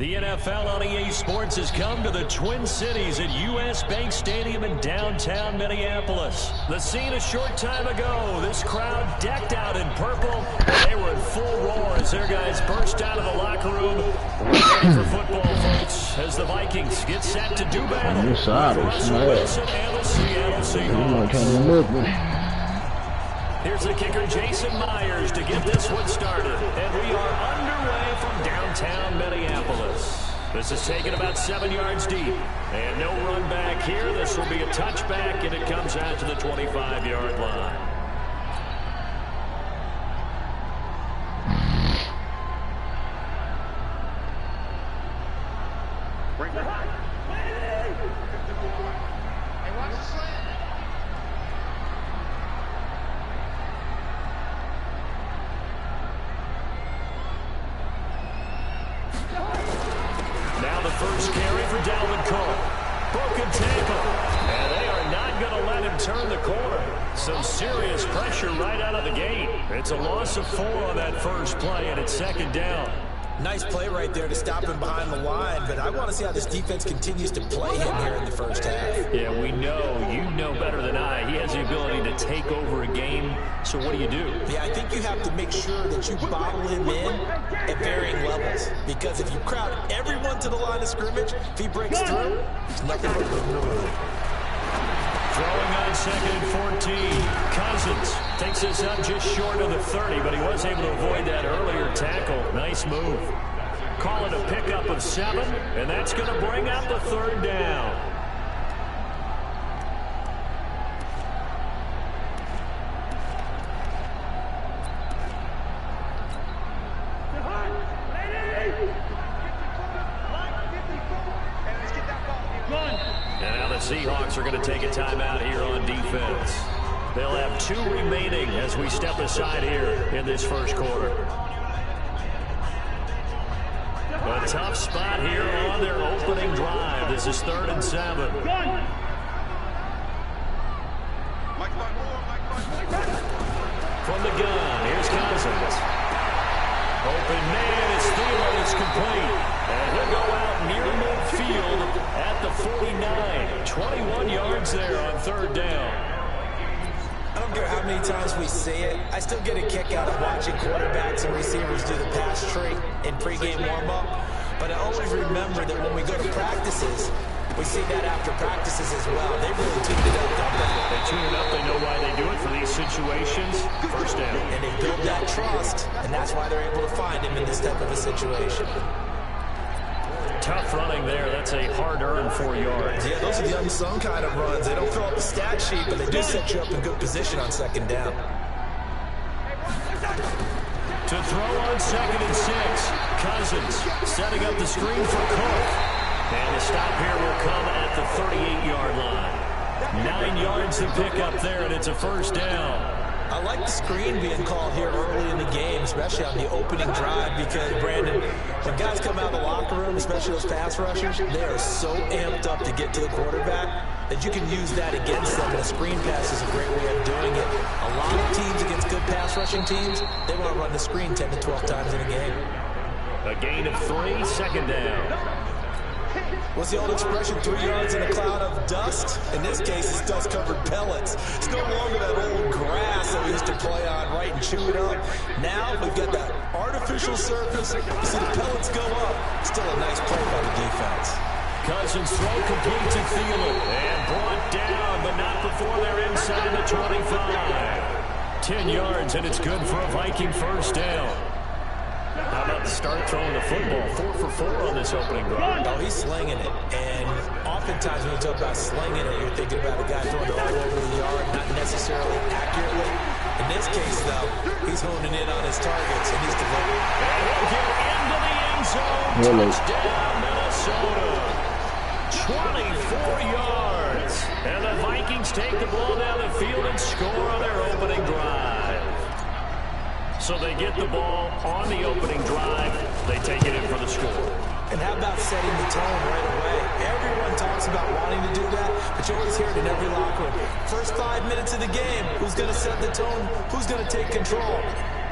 The NFL on EA Sports has come to the Twin Cities at US Bank Stadium in downtown Minneapolis. The scene a short time ago, this crowd decked out in purple. They were in full roar as their guys burst out of the locker room. Ready for football, folks, as the Vikings get set to do battle with Russell Wilson and the Seattle Seahawks. Here's the kicker, Jason Myers, to get this one started. And we are underway from downtown Minneapolis. This is taken about 7 yards deep. And no run back here. This will be a touchback, and it comes out to the 25-yard line. First carry for Dalvin Cook. Broken tackle. And they are not going to let him turn the corner. Some serious pressure right out of the gate. It's a loss of 4 on that first play, and it's second down. Nice play right there to stop him behind the line, but I want to see how this defense continues to play him here in the first half. Yeah, we know. You know better than I. He has the ability to take over a game, so what do you do? Yeah, I think you have to make sure that you bottle him in at varying levels, because if you crowd everyone to the line of scrimmage, if he breaks through, there's nothing but room to run. Throwing on 2nd and 14. Cousins takes this up just short of the 30, but he was able to avoid that earlier tackle. Nice move. Call it a pickup of 7, and that's going to bring up the 3rd down. Seahawks are going to take a timeout here on defense. They'll have 2 remaining as we step aside here in this first quarter. A tough spot here on their opening drive. This is 3rd and 7. From the gun, here's Cousins. Open man is Thielen, is complete. And he'll go out near midfield at the 49. 21 yards there on 3rd down. I don't care how many times we see it. I still get a kick out of watching quarterbacks and receivers do the pass tree in pregame warm-up. But I always remember that when we go to practices, we see that after practices as well. They really tuned it up, don't they? They tune it up. They know why they do it for these situations. First down. And they build that trust, and that's why they're able to find him in this type of a situation. Tough running there. That's a hard-earned 4 yards. Yeah, those are the unsung kind of runs. They don't fill up the stat sheet, but they do set you up in good position on 2nd down. To throw on 2nd and 6. Cousins setting up the screen for Cook. And the stop here will come at the 38-yard line. 9 yards to pick up there, and it's a first down. I like the screen being called here early in the game, especially on the opening drive, because, Brandon, when guys come out of the locker room, especially those pass rushers, they are so amped up to get to the quarterback that you can use that against them, and a screen pass is a great way of doing it. A lot of teams against good pass rushing teams, they want to run the screen 10 to 12 times in a game. A gain of 3, 2nd down. What's the old expression, 3 yards in a cloud of dust? In this case, it's dust-covered pellets. It's no longer that old grass that we used to play on, right, and chew it up. Now we've got that artificial surface. You see the pellets go up. Still a nice play by the defense. Cousins throw complete to Thielen. And brought down, but not before they're inside the 25. 10 yards, and it's good for a Viking first down. How about the start throwing the football? 4 for 4 on this opening drive. Oh, he's slinging it. And oftentimes when you talk about slinging it, you're thinking about a guy throwing it all over the yard, not necessarily accurately. In this case, though, he's honing in on his targets, and he's delivering. And he'll get into the end zone. Touchdown, Minnesota. 24 yards. And the Vikings take the ball down the field and score on their opening drive. So they get the ball on the opening drive. They take it in for the score. And how about setting the tone right away? Everyone talks about wanting to do that, but you always hear it in every locker room. First 5 minutes of the game, who's going to set the tone? Who's going to take control?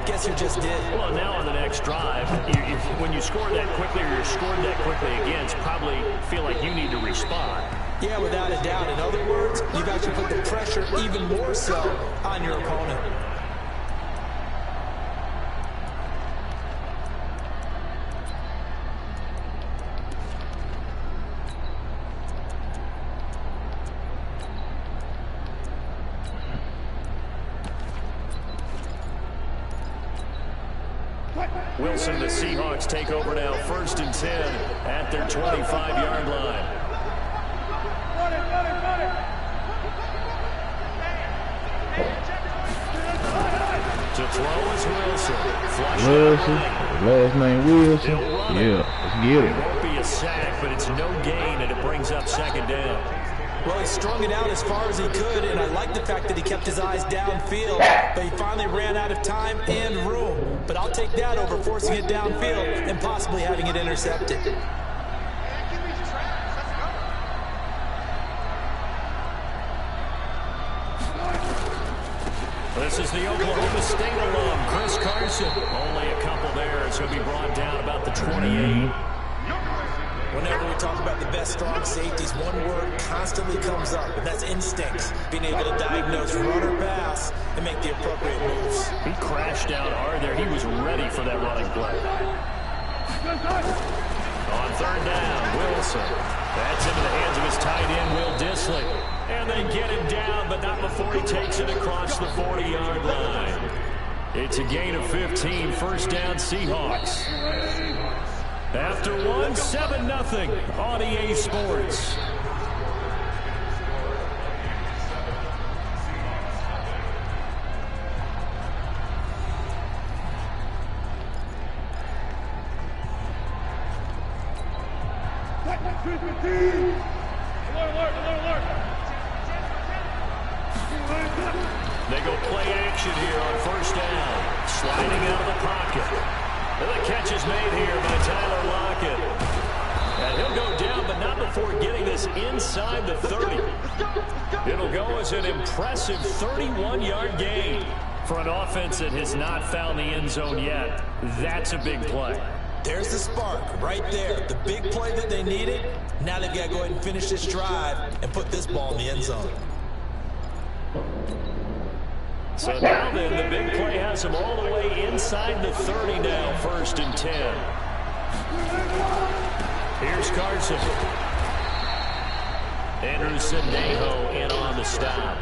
guess you just did. Well, now on the next drive, when you score that quickly or you're scored that quickly again, it's probably feel like you need to respond. Yeah, without a doubt. In other words, you've actually put the pressure even more so on your opponent. Wilson, the Seahawks take over now, 1st and 10 at their 25-yard line. To throw is Wilson. Last name Wilson. Yeah, let's get him. It won't be a sack, but it's no gain, and it brings up 2nd down. Well, he strung it out as far as he could, and I like the fact that he kept his eyes downfield, but he finally ran out of time and room. But I'll take that over forcing it downfield and possibly having it intercepted. This is the Oklahoma State alum, Chris Carson. Only a couple there as he'll be brought down about the 28. Whenever we talk about the best strong safeties, one word constantly comes up, and that's instincts. Being able to diagnose run or pass and make the appropriate moves. He crashed out hard there. He was ready for that running play. On 3rd down, Wilson. That's into the hands of his tight end, Will Dissly. And they get him down, but not before he takes it across the 40-yard line. It's a gain of 15, 1st down Seahawks. After one, 7-0 on EA Sports. They go play action here on 1st down. Sliding out of the pocket. And the catch is made here by Tyler Lockett. And he'll go down, but not before getting this inside the 30. It'll go as an impressive 31-yard gain. For an offense that has not found the end zone yet, that's a big play. There's the spark right there. The big play that they needed. Now they've got to go ahead and finish this drive and put this ball in the end zone. So now then, the big play has them all the way inside the 30 now, 1st and 10. Here's Carson. Andrew Sendejo in on the stop.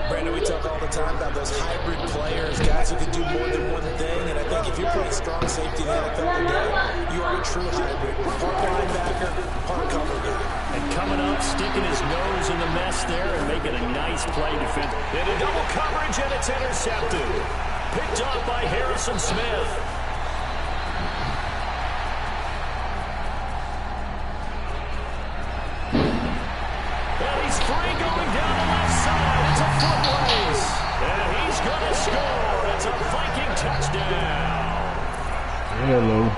Brandon, we talk all the time about those hybrid players, guys who can do more than one thing, and I think if you're playing strong safety in the NFL today, you are a true hybrid. Part linebacker, part cover guy. And coming up, sticking his nose in the mess there and making a nice play defense. Into double coverage, and it's intercepted. Picked up by Harrison Smith. And he's free going down the left side. It's a foot race. And he's going to score. It's a Viking touchdown. Hello.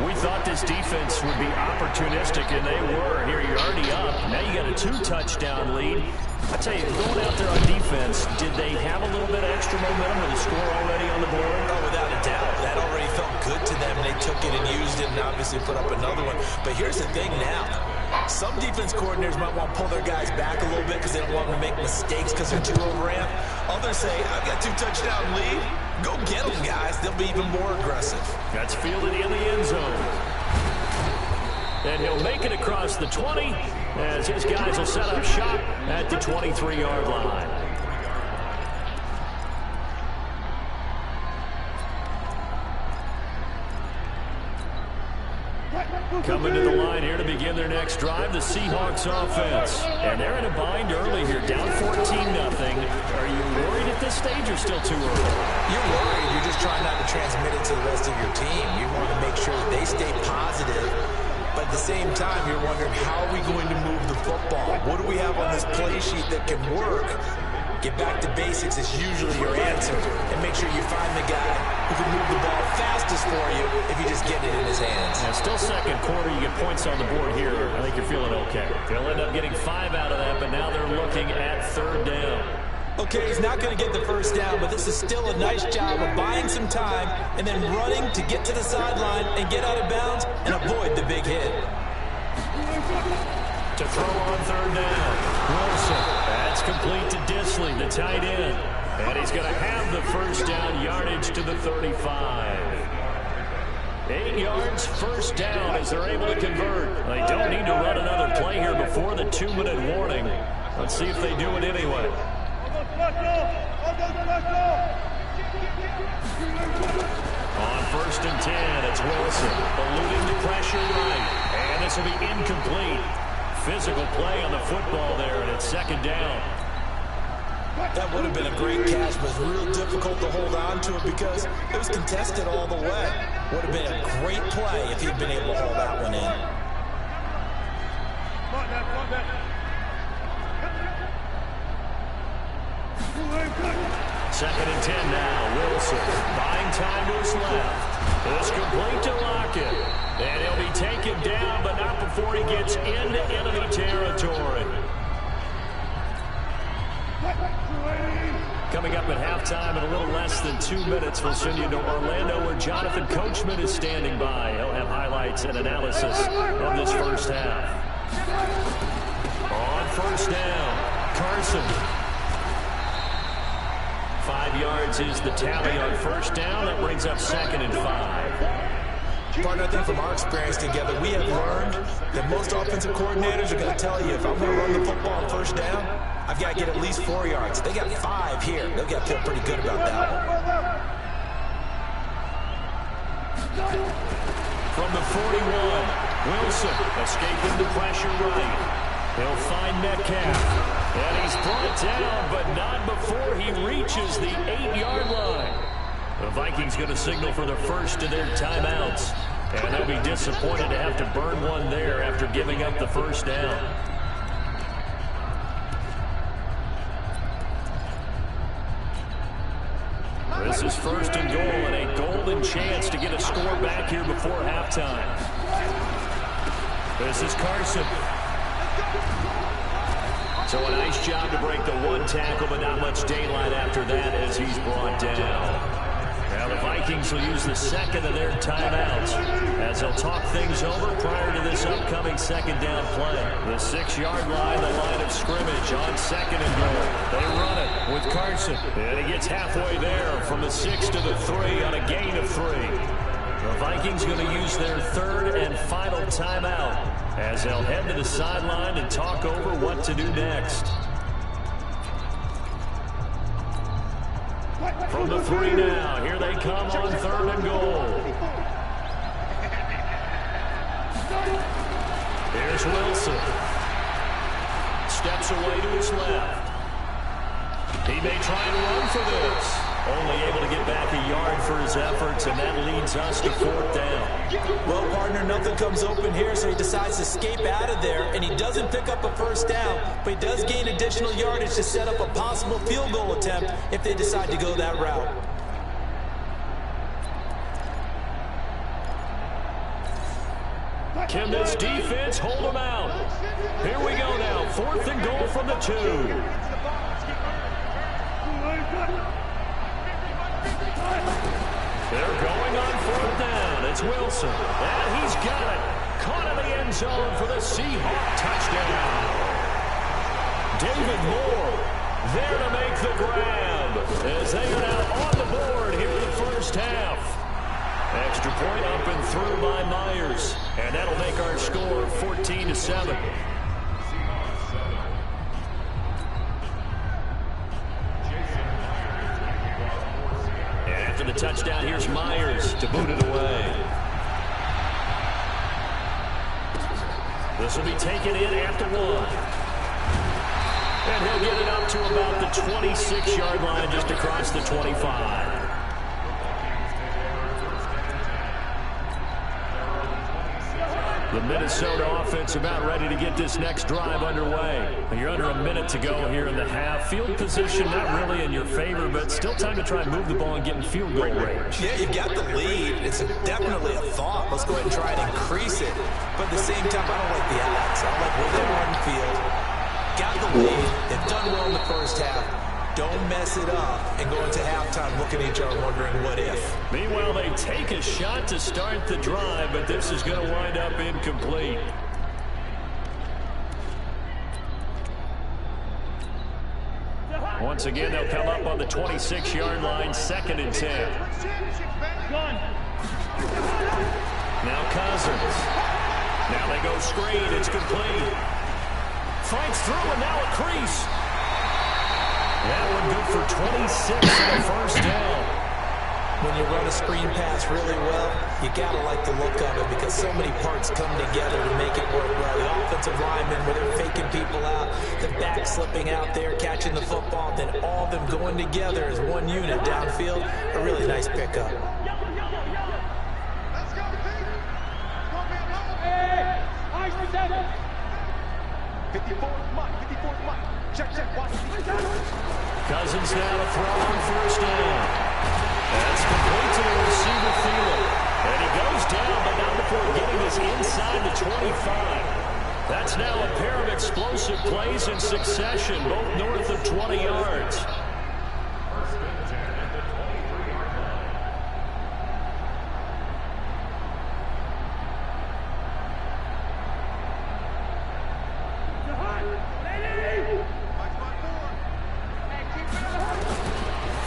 We thought this defense would be opportunistic, and they were. Here, you're already up. Now you got a 2-touchdown lead. I tell you, going out there on defense, did they have a little bit of extra momentum with the score already on the board? Oh, without a doubt. That already felt good to them. They took it and used it and obviously put up another one. But here's the thing now. Some defense coordinators might want to pull their guys back a little bit because they don't want them to make mistakes because they're too overramped. Others say, I've got 2-touchdown lead. Go get them, guys. They'll be even more aggressive. That's fielded in the end zone. And he'll make it across the 20 as his guys will set up shop at the 23-yard line. Coming to the line here to begin their next drive, the Seahawks offense. And they're in a bind early here, down 14-0. Are you worried at this stage or still too early? You're worried. You're just trying not to transmit it to the rest of your team. You want to make sure that they stay positive. But at the same time, you're wondering, how are we going to move the football? What do we have on this play sheet that can work? Get back to basics is usually your answer. And make sure you find the guy who can move the ball fastest for you if you just get it in his hands. Now, still second quarter, you get points on the board here. I think you're feeling okay. They'll end up getting 5 out of that, but now they're looking at 3rd down. Okay, he's not going to get the first down, but this is still a nice job of buying some time and then running to get to the sideline and get out of bounds and avoid the big hit. To throw on third down, Wilson. That's complete to Disley, the tight end. And he's going to have the first down, yardage to the 35. 8 yards, first down as they're able to convert. They don't need to run another play here before the 2-minute warning. Let's see if they do it anyway. On first and 10, it's Wilson, alluding to pressure right. And this will be incomplete. Physical play on the football there, and it's second down. That would have been a great catch, but it's real difficult to hold on to it because it was contested all the way. Would have been a great play if he'd been able to hold that one in. Second and 10 now. Wilson buying time to his left. It's complete to Lockett. And he'll be taken down, but not before he gets into enemy territory. Coming up at halftime in a little less than 2 minutes, we'll send you to Orlando where Jonathan Coachman is standing by. He'll have highlights and analysis of this first half. On first down, Carson. 5 yards is the tally on first down. That brings up second and 5. Partner, I think from our experience together, we have learned that most offensive coordinators are going to tell you if I'm going to run the football on first down, I've got to get at least 4 yards. They got 5 here. They've got to feel pretty good about that one. From the 41, Wilson escaping the pressure right. He'll find Metcalf. And he's brought down, but not before he reaches the 8-yard line. The Vikings going to signal for the first of their timeouts. And they'll be disappointed to have to burn one there after giving up the first down. This is first and goal and a golden chance to get a score back here before halftime. This is Carson. So a nice job to break the one tackle, but not much daylight after that as he's brought down. Now the Vikings will use the second of their timeouts as they'll talk things over prior to this upcoming second down play. The 6-yard line, the line of scrimmage on second and goal. They run it with Carson. And he gets halfway there from the 6 to the 3 on a gain of 3. The Vikings going to use their third and final timeout as they'll head to the sideline and talk over what to do next. From the 3 now, here they come on third and goal. Here's Wilson. Steps away to his left. He may try and run for this. Only able to get back a yard for his efforts, and that leads us to fourth down. Well, partner, nothing comes open here, so he decides to escape out of there, and he doesn't pick up a first down, but he does gain additional yardage to set up a possible field goal attempt if they decide to go that route. Can this defense hold him out? Here we go now, fourth and goal from the 2. They're going on fourth down. It's Wilson. And he's got it. Caught in the end zone for the Seahawks touchdown. David Moore there to make the grab as they are now on the board here in the first half. Extra point up and through by Myers. And that'll make our score 14-7. The touchdown, here's Myers to boot it away. This will be taken in after 1. And he'll get it up to about the 26-yard line just across the 25. The Minnesota offense about ready to get this next drive underway. You're under a minute to go here in the half. Field position not really in your favor, but still time to try and move the ball and get in field goal range. Yeah, you've got the lead. It's definitely a thought. Let's go ahead and try and increase it. But at the same time, I don't like the odds. I like where they are in the field. Got the lead. They've done well in the first half. Don't mess it up and go into halftime looking at each other wondering what if. Meanwhile, they take a shot to start the drive, but this is going to wind up incomplete. Once again, they'll come up on the 26-yard line, 2nd and 10. Now Cousins. Now they go screen. It's complete. Fights through, and now a crease. That one good for 26 on the first down. When you run a screen pass really well, you got to like the look of it because so many parts come together to make it work well. The offensive linemen, where they're faking people out, the back slipping out there, catching the football, then all of them going together as one unit downfield. A really nice pickup. Cousins now to throw on first down. That's complete to the receiver Thielen. And he goes down, but not before getting this inside the 25. That's now a pair of explosive plays in succession, both north of 20 yards.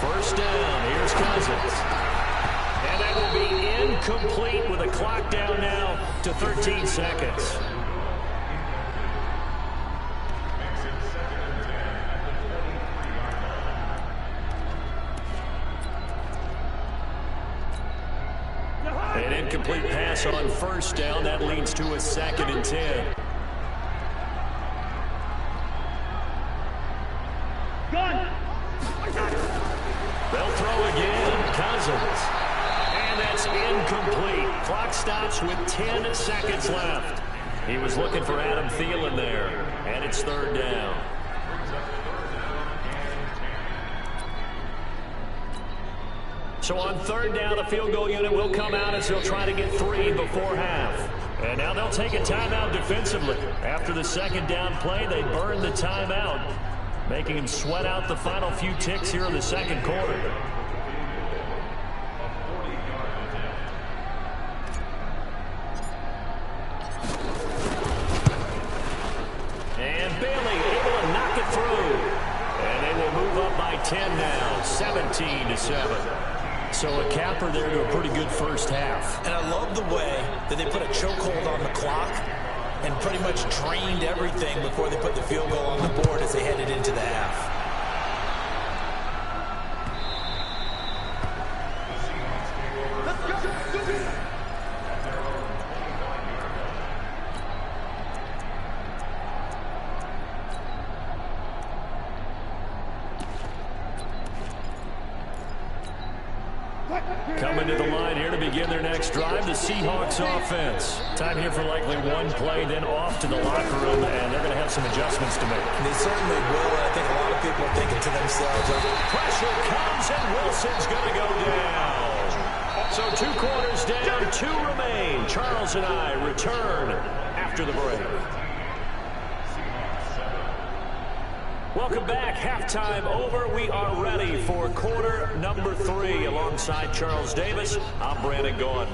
First down, here's Cousins. And that will be incomplete with a clock down now to 13 seconds. An incomplete pass on first down. That leads to a 2nd and 10. They'll throw again. Cousins. And that's incomplete. Clock stops with 10 seconds left. He was looking for Adam Thielen there. And it's 3rd down. So on 3rd down, the field goal unit will come out as they'll try to get 3 before half. And now they'll take a timeout defensively. After the 2nd down play, they burn the timeout, making him sweat out the final few ticks here in the 2nd quarter. And Bailey able to knock it through. And they will move up by 10 now, 17-7. So a capper there to a pretty good first half. And I love the way that they put a chokehold on the clock and pretty much drained everything before they put the field goal on the board as they headed into the half. Coming to the line here to begin their next drive, the Seahawks offense. Time here for likely one play, then off to the locker room, and they're going to have some adjustments to make. They certainly will, and I think a lot of people are thinking to themselves, pressure comes, and Wilson's going to go down. So 2 quarters down, 2 remain. Charles and I return after the break. Welcome back. Halftime over. We are ready for quarter number 3. Alongside Charles Davis, I'm Brandon Gordon.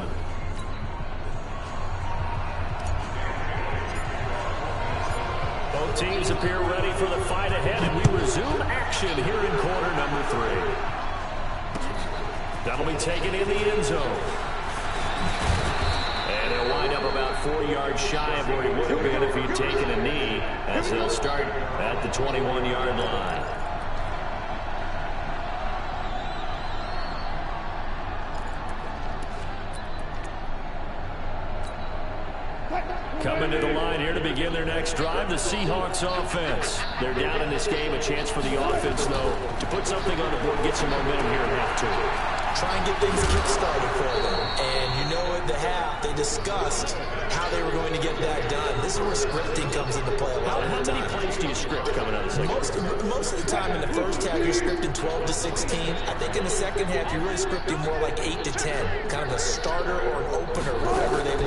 Both teams appear ready for the fight ahead, and we resume action here in quarter number 3. That'll be taken in the end zone. And he'll wind up about 4 yards shy of where he would have been if he'd taken a knee, as they'll start at the 21-yard line. Coming to the line here to begin their next drive, the Seahawks offense. They're down in this game. A chance for the offense, though, to put something on the board, get some momentum here in half 2. Try and get things kick-started for them. And you know at the half, they discussed how they were going to get that done. This is where scripting comes into play a lot of the time. How many plays do you script coming out of the second? Most of the time in the first half, you're scripting 12 to 16. I think in the second half, you're really scripting more like 8 to 10. Kind of a starter or an opener,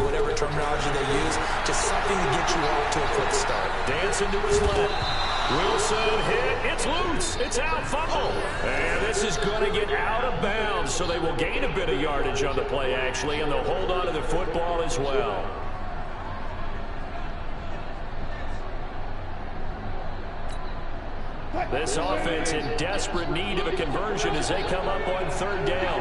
whatever terminology they use. Just something to get you off to a quick start. Dancing to his left. Wilson hit. It's loose. It's out. Fumble. And this is going to get out of bounds, so they will gain a bit of yardage on the play, actually, and they'll hold on to the football as well. This offense in desperate need of a conversion as they come up on third down.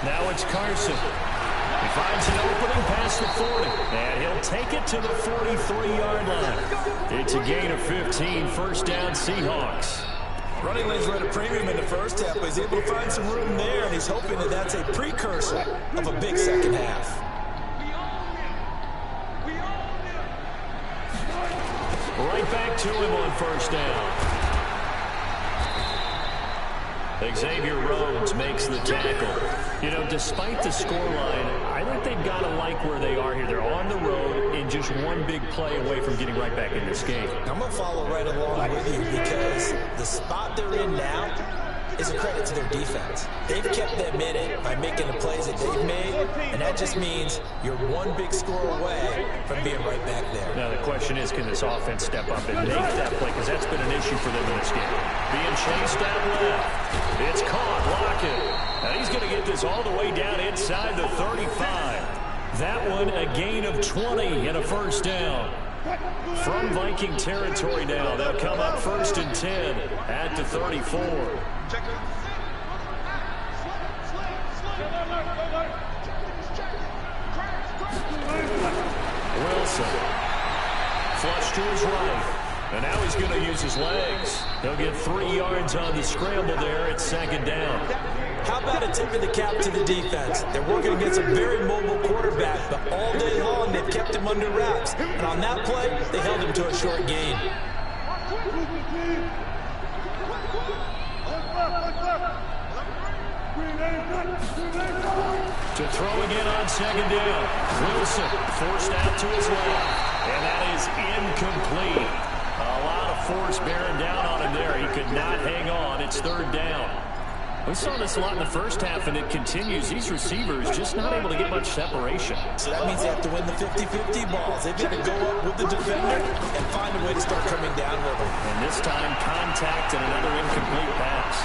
Now it's Carson. He finds an opening past the 40. And he'll take it to the 43-yard line. It's a gain of 15. First down, Seahawks. Running lanes were at a premium in the first half, but he's able to find some room there, and he's hoping that that's a precursor of a big second half. Right back to him on first down. Xavier Rhodes makes the tackle. You know, despite the scoreline, I think they've got to like where they are here. They're on the road and just one big play away from getting right back in this game. I'm going to follow right along with you because the spot they're in now is a credit to their defense. They've kept them in it by making the plays that they've made, and that just means you're one big score away from being right back there. Now the question is, can this offense step up and make that play? Because that's been an issue for them in this game. Being chased out left. It's caught. Lockett. And he's going to get this all the way down inside the 35. That one a gain of 20 and a first down. From Viking territory now, they'll come up first and 10 at the 34. Wilson. Flush to his right. And now he's going to use his legs. He'll get 3 yards on the scramble there at second down. How about a tip of the cap to the defense? They're working against a very mobile quarterback, but all day long they've kept him under wraps. And on that play, they held him to a short gain. To throw again on second down. Wilson forced out to his left. And that is incomplete. A lot of force bearing down on him there. He could not hang on. It's third down. We saw this a lot in the first half, and it continues. These receivers just not able to get much separation. So that means they have to win the 50-50 balls. They've got to go up with the defender and find a way to start coming down with him. And this time, contact and another incomplete pass.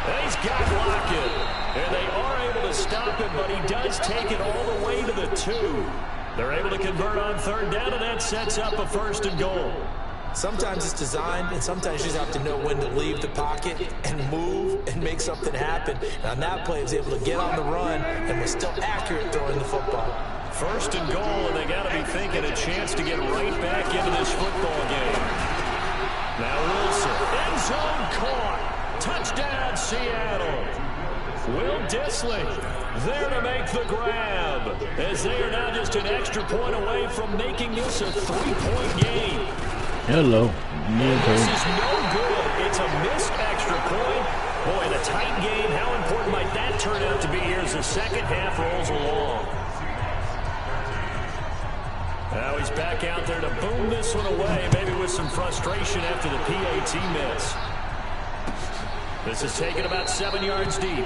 And he's got Lockett. And they are able to stop him, but he does take it all the way to the 2. They're able to convert on third down, and that sets up a first and goal. Sometimes it's designed, and sometimes you just have to know when to leave the pocket and move and make something happen. And on that play, he was able to get on the run and was still accurate throwing the football. First and goal, and they got to be thinking a chance to get right back into this football game. Now Wilson, end zone caught. Touchdown, Seattle. Will Dissly there to make the grab, as they are now just an extra point away from making this a 3-point game. Hello. This is no good. It's a missed extra point. Boy, in a tight game, how important might that turn out to be here as the second half rolls along? Now he's back out there to boom this one away, maybe with some frustration after the PAT miss. This is taken about 7 yards deep.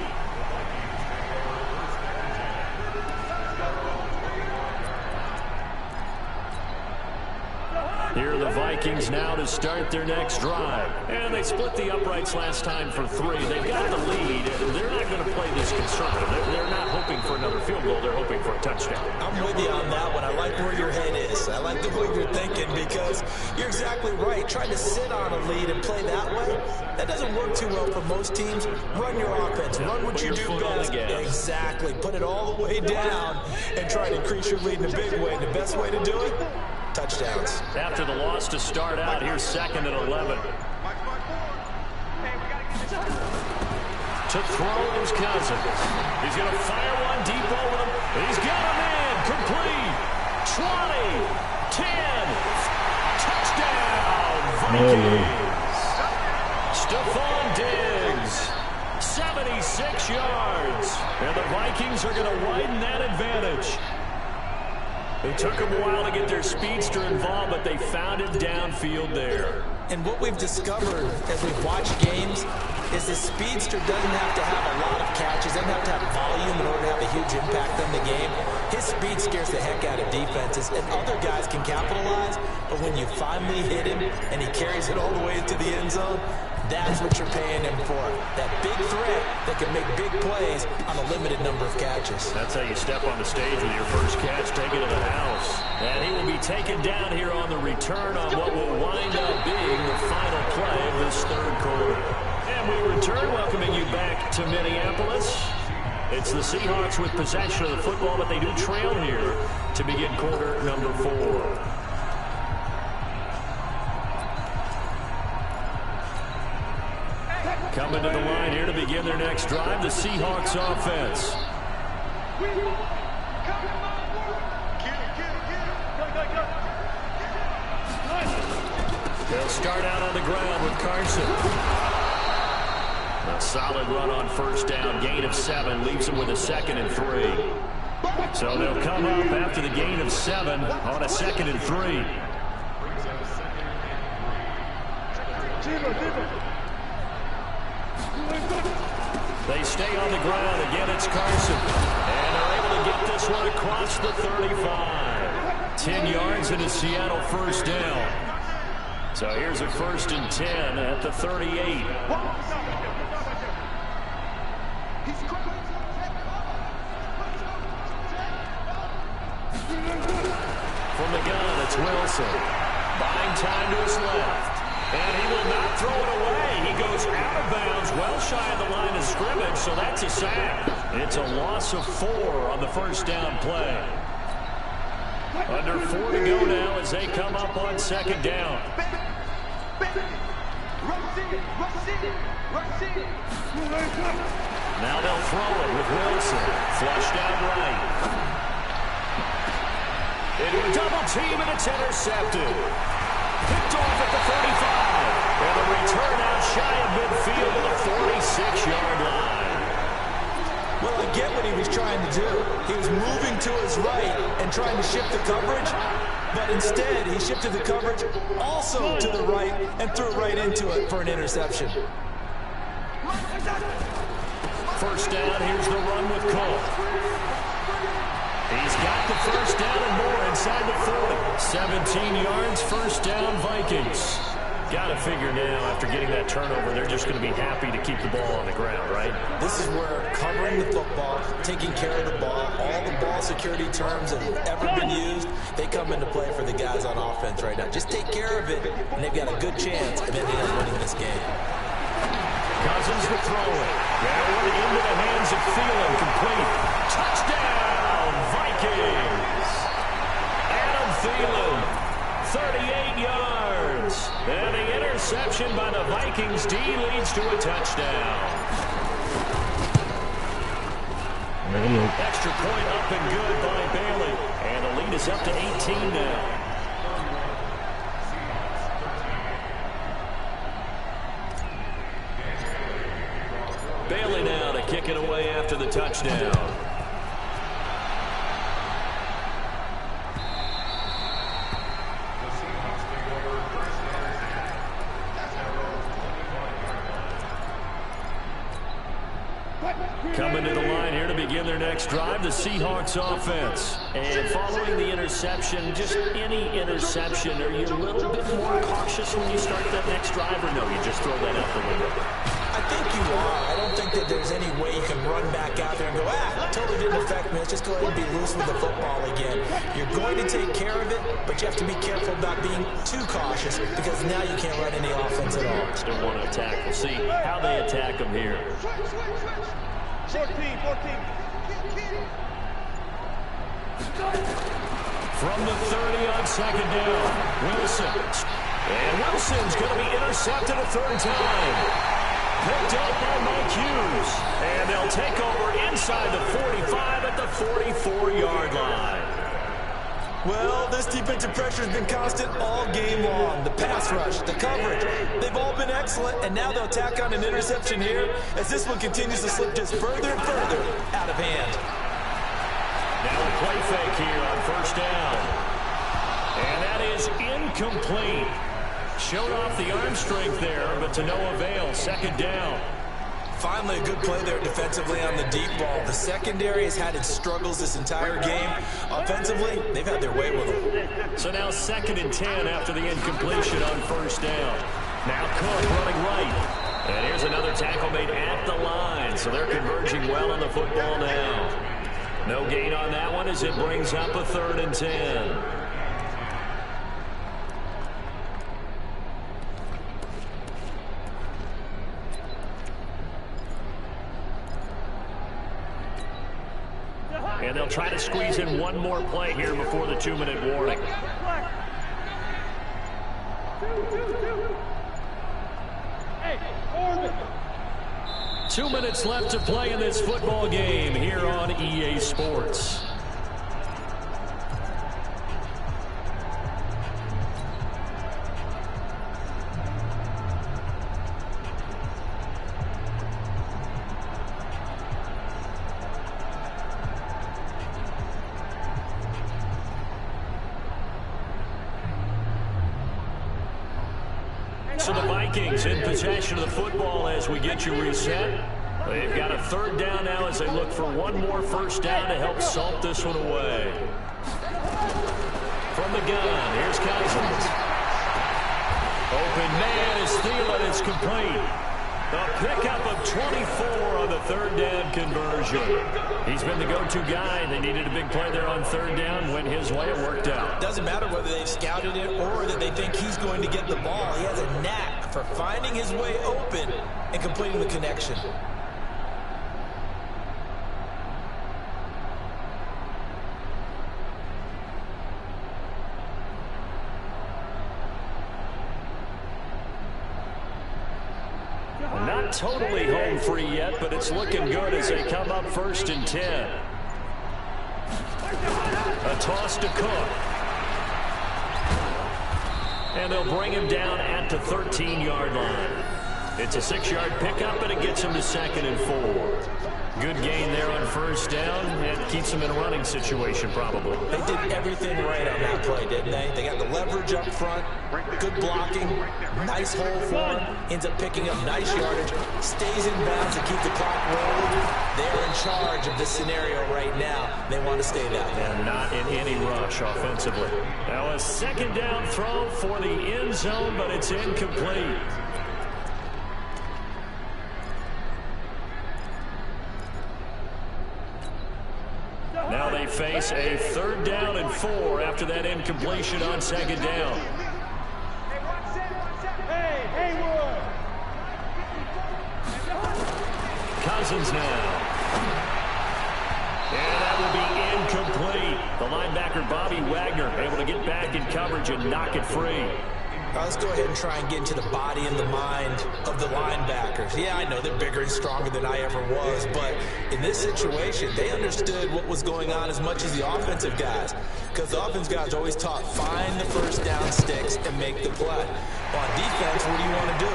Here are the Vikings now to start their next drive. And they split the uprights last time for 3. They've got the lead. They're not going to play this conservative. They're not hoping for another field goal. They're hoping for a touchdown. I'm with you on that one. I like where your head is. I like the way you're thinking because you're exactly right. Trying to sit on a lead and play that way, that doesn't work too well for most teams. Run your offense. Run what you do best. Exactly. Put it all the way down and try to increase your lead in a big way. The best way to do it? Touchdowns. After the loss to start out, here's second and 11. To throw is Cousins. He's going to fire one deep over them. He's got a man. Complete. 20. 10. Touchdown. Vikings. Stephon Diggs. 76 yards. And the Vikings are going to widen that advantage. It took them a while to get their speedster involved, but they found it downfield there. And what we've discovered as we've watched games is the speedster doesn't have to have a lot of catches, doesn't have to have volume in order to have a huge impact on the game. His speed scares the heck out of defenses, and other guys can capitalize, but when you finally hit him and he carries it all the way into the end zone, that's what you're paying him for. That big threat that can make big plays on a limited number of catches. That's how you step on the stage with your first catch, take it to the house. And he will be taken down here on the return on what will wind up being the final play of this third quarter. And we return, welcoming you back to Minneapolis. It's the Seahawks with possession of the football, but they do trail here to begin quarter number 4. Coming to the line here to begin their next drive, the Seahawks offense. They'll start out on the ground with Carson. A solid run on first down, gain of 7, leaves them with a 2nd and 3. So they'll come up after the gain of 7 on a 2nd and 3. They stay on the ground. Again, it's Carson. And they're able to get this one across the 35. 10 yards and a Seattle first down. So here's a 1st and 10 at the 38. From the gun, it's Wilson. Buying time to his left. And he will not throw it away. He goes out of bounds, well shy of the line of scrimmage, so that's a sack. It's a loss of 4 on the first down play. Under 4 to go now as they come up on 2nd down. Now they'll throw it with Wilson. Flushed out right. Into a double team, and it's intercepted. Picked off at the 35. And a return out shy of midfield to the 46-yard line. Well, I get what he was trying to do. He was moving to his right and trying to shift the coverage, but instead he shifted the coverage also to the right and threw right into it for an interception. First down, here's the run with Cole. He's got the first down and more inside the 40. 17 yards, first down, Vikings. Got to figure now, after getting that turnover, they're just going to be happy to keep the ball on the ground, right? This is where covering the football, taking care of the ball, all the ball security terms that have ever been used, they come into play for the guys on offense right now. Just take care of it, and they've got a good chance of ending up winning this game. Cousins to throw it. That one into the hands of Thielen, complete. Touchdown, Vikings! Adam Thielen, 38 yards. And the interception by the Vikings D leads to a touchdown. Extra point up and good by Bailey. And the lead is up to 18 now. Bailey now to kick it away after the touchdown. Coming to the line here to begin their next drive, the Seahawks offense. And following the interception, just any interception, are you a little bit more cautious when you start that next drive, or no, you just throw that out the window? I think you are. I don't think that there's any way you can run back out there and go, totally didn't affect me. Let's just go ahead and be loose with the football again. You're going to take care of it, but you have to be careful about being too cautious because now you can't run any offense at all. Still want to attack. We'll see how they attack them here. 14. From the 30 on 2nd down, Wilson. And Wilson's going to be intercepted a 3rd time. Picked up by Mike Hughes. And they'll take over inside the 45 at the 44-yard line. Well, this defensive pressure has been constant all game long. The pass rush, the coverage, they've all been excellent, and now they'll tack on an interception here as this one continues to slip just further and further out of hand. Now a play fake here on first down. And that is incomplete. Showed off the arm strength there, but to no avail. Second down. Finally, a good play there defensively on the deep ball. The secondary has had its struggles this entire game. Offensively, they've had their way with them. So now 2nd and 10 after the incompletion on first down. Now Cook running right. And here's another tackle made at the line. So they're converging well on the football now. No gain on that one as it brings up a 3rd and 10. And they'll try to squeeze in one more play here before the 2-minute warning. 2 minutes left to play in this football game here on EA Sports. So the Vikings in possession of the football as we get you reset. They've got a 3rd down now as they look for one more first down to help salt this one away. From the gun, here's Cousins. Open man is Thielen. It's complete. The pickup of 24 on the 3rd down conversion. He's been the go-to guy. They needed a big play there on 3rd down. Went his way. It worked out. Doesn't matter whether they've scouted it or that they think he's going to get the ball. He has a knack for finding his way open and completing the connection. Not totally home free yet, but it's looking good as they come up 1st and 10. A toss to Cook. And they'll bring him down at the 13-yard line. It's a 6-yard pickup, and it gets him to 2nd and 4. Good gain there on first down. It keeps them in a running situation, probably. They did everything right on that play, didn't they? They got the leverage up front, good blocking, nice hole for him, ends up picking up nice yardage, stays in bounds to keep the clock rolling. They're in charge of this scenario right now. They want to stay that way. And not in any rush offensively. Now a 2nd down throw for the end zone, but it's incomplete. Now they face a 3rd down and 4 after that incompletion on 2nd down. Cousins now. And that will be incomplete. The linebacker, Bobby Wagner, able to get back in coverage and knock it free. Let's go ahead and try and get into the body and the mind of the linebackers. Yeah, I know they're bigger and stronger than I ever was, but in this situation, they understood what was going on as much as the offensive guys, because the offensive guys always taught, find the first down sticks and make the play. On defense, what do you want to do?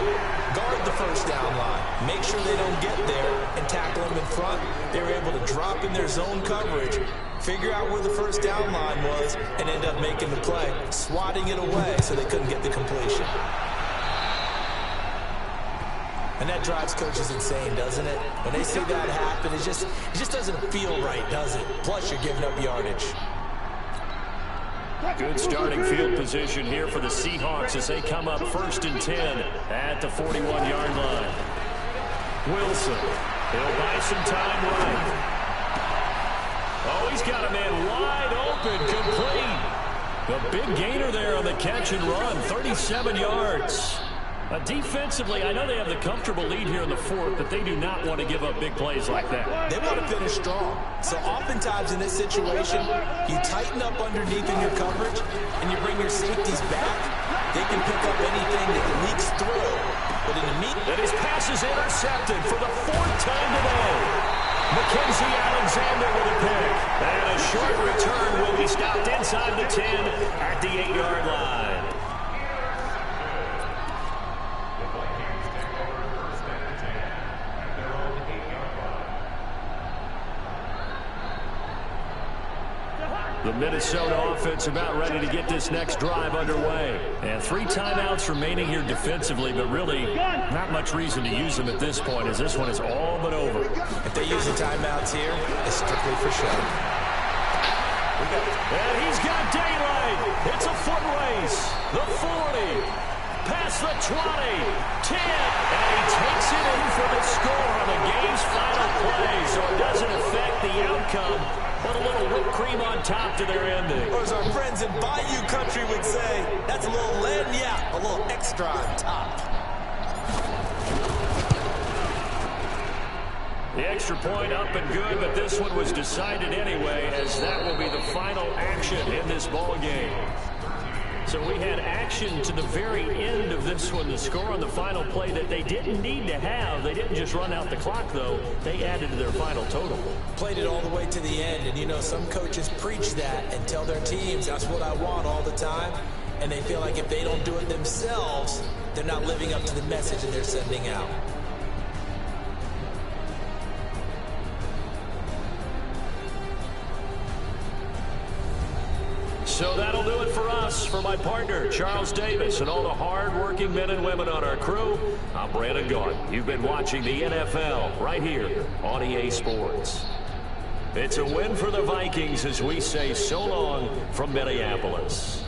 Guard the first down line. Make sure they don't get there and tackle them in front. They were able to drop in their zone coverage, figure out where the first down line was, and end up making the play, swatting it away so they couldn't get the completion. And that drives coaches insane, doesn't it? When they see that happen, it just doesn't feel right, does it? Plus, you're giving up yardage. Good starting field position here for the Seahawks as they come up 1st and 10 at the 41-yard line. Wilson, he'll buy some time right. Oh, he's got a man wide open, complete. The big gainer there on the catch and run, 37 yards. Defensively, I know they have the comfortable lead here in the 4th, but they do not want to give up big plays like that. They want to finish strong. So oftentimes in this situation, you tighten up underneath in your coverage, and you bring your safeties back. They can pick up anything that leaks through. But in the meat... And his pass is intercepted for the 4th time today. Mackenzie Alexander with a pick. And a short return will be stopped inside the 10 at the 8-yard line. The Minnesota offense about ready to get this next drive underway. And 3 timeouts remaining here defensively, but really not much reason to use them at this point, as this one is all but over. If they use the timeouts here, it's strictly for show. And he's got daylight. It's a foot race. The 40. Past the 20. 10. And he takes it in for the score on the game's final play. So it doesn't affect the outcome, but a little whipped cream on top to their ending. Or as our friends in Bayou Country would say, that's a little lagniappe, a little extra on top. The extra point up and good, but this one was decided anyway, as that will be the final action in this ball game. So we had action to the very end of this one. The score on the final play that they didn't need to have. They didn't just run out the clock, though. They added to their final total. Played it all the way to the end, and you know some coaches preach that and tell their teams that's what I want all the time, and they feel like if they don't do it themselves, they're not living up to the message that they're sending out. So that'll do it for us. For my partner, Charles Davis, and all the hard-working men and women on our crew, I'm Brandon Gart. You've been watching the NFL right here on EA Sports. It's a win for the Vikings as we say so long from Minneapolis.